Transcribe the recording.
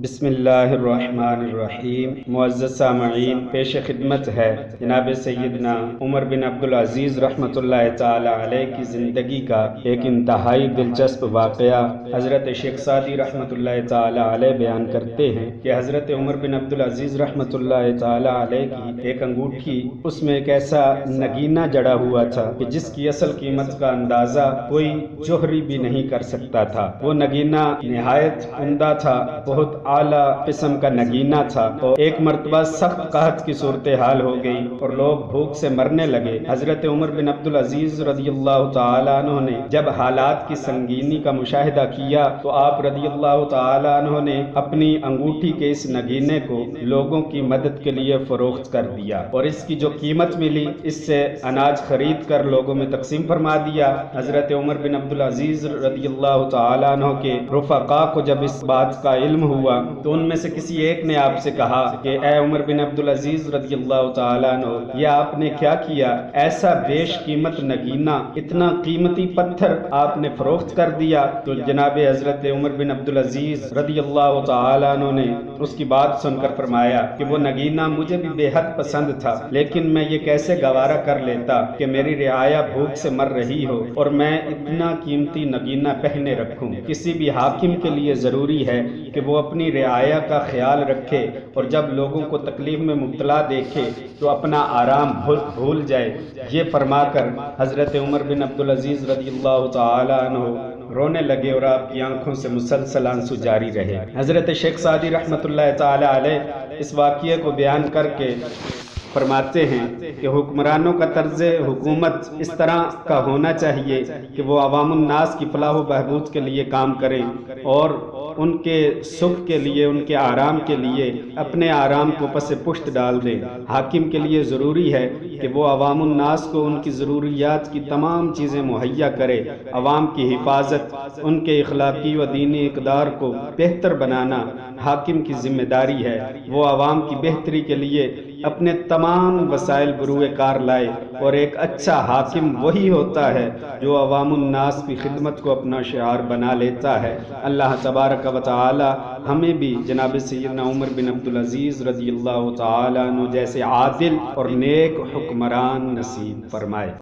بسم اللہ الرحمن الرحیم۔ معزز سامعین، پیش خدمت ہے جناب سیدنا عمر بن عبدالعزیز رحمۃ اللہ تعالی علیہ کی زندگی کا ایک انتہائی دلچسپ واقعہ حضرت شیخ سعدی رحمۃ اللہ تعالی علیہ بیان کرتے ہیں کہ حضرت عمر بن عبدالعزیز رحمۃ اللہ تعالی علیہ کی ایک انگوٹھی، اس میں ایک ایسا نگینہ جڑا ہوا تھا کہ جس کی اصل قیمت کا اندازہ کوئی جوہری بھی نہیں کر سکتا تھا۔ وہ نگینہ نہایت عمدہ تھا، بہت اعلیٰ قسم کا نگینہ تھا، اور ایک مرتبہ سخت قحط کی صورتحال ہو گئی اور لوگ بھوک سے مرنے لگے۔ حضرت عمر بن عبدالعزیز رضی اللہ تعالیٰ عنہ نے جب حالات کی سنگینی کا مشاہدہ کیا تو آپ رضی اللہ تعالیٰ عنہ نے اپنی انگوٹھی کے اس نگینے کو لوگوں کی مدد کے لیے فروخت کر دیا، اور اس کی جو قیمت ملی اس سے اناج خرید کر لوگوں میں تقسیم فرما دیا۔ حضرت عمر بن عبدالعزیز رضی اللہ تعالیٰ عنہ کے رفقا کو جب اس بات کا علم ہوا تو ان میں سے کسی ایک نے آپ سے کہا کہ اے عمر بن عبدالعزیز رضی اللہ تعالیٰ عنہ، یہ آپ نے کیا کیا؟ ایسا بیش قیمت نگینہ، اتنا قیمتی پتھر آپ نے فروخت کر دیا۔ تو جناب حضرت عمر بن عبدالعزیز رضی اللہ تعالیٰ عنہ نے اس کی بات سن کر فرمایا کہ وہ نگینہ مجھے بھی بے حد پسند تھا، لیکن میں یہ کیسے گوارا کر لیتا کہ میری رعایا بھوک سے مر رہی ہو اور میں اتنا قیمتی نگینہ پہنے رکھوں۔ کسی بھی حاکم کے لیے ضروری ہے کہ وہ اپنی رعایا کا خیال رکھے، اور جب لوگوں کو تکلیف میں مبتلا دیکھے تو اپنا آرام بھول جائے۔ یہ فرما کر حضرت عمر بن عبدالعزیز رضی اللہ تعالی عنہ رونے لگے اور آپ کی آنکھوں سے مسلسل آنسو جاری رہے۔ حضرت شیخ سعدی رحمۃ اللہ تعالی علیہ اس واقعے کو بیان کر کے فرماتے ہیں کہ حکمرانوں کا طرز حکومت اس طرح کا ہونا چاہیے کہ وہ عوام الناس کی فلاح و بہبود کے لیے کام کریں اور ان کے سکھ کے لیے، ان کے آرام کے لیے اپنے آرام کو پس پشت ڈال دیں۔ حاکم کے لیے ضروری ہے کہ وہ عوام الناس کو ان کی ضروریات کی تمام چیزیں مہیا کرے۔ عوام کی حفاظت، ان کے اخلاقی و دینی اقدار کو بہتر بنانا حاکم کی ذمہ داری ہے۔ وہ عوام کی بہتری کے لیے اپنے تمام وسائل بروئے کار لائے، اور ایک اچھا حاکم وہی ہوتا ہے جو عوام الناس کی خدمت کو اپنا شعار بنا لیتا ہے۔ اللہ تبارک و تعالی ہمیں بھی جناب سیدنا عمر بن عبدالعزیز رضی اللہ تعالی عنہ جیسے عادل اور نیک حکمران نصیب فرمائے۔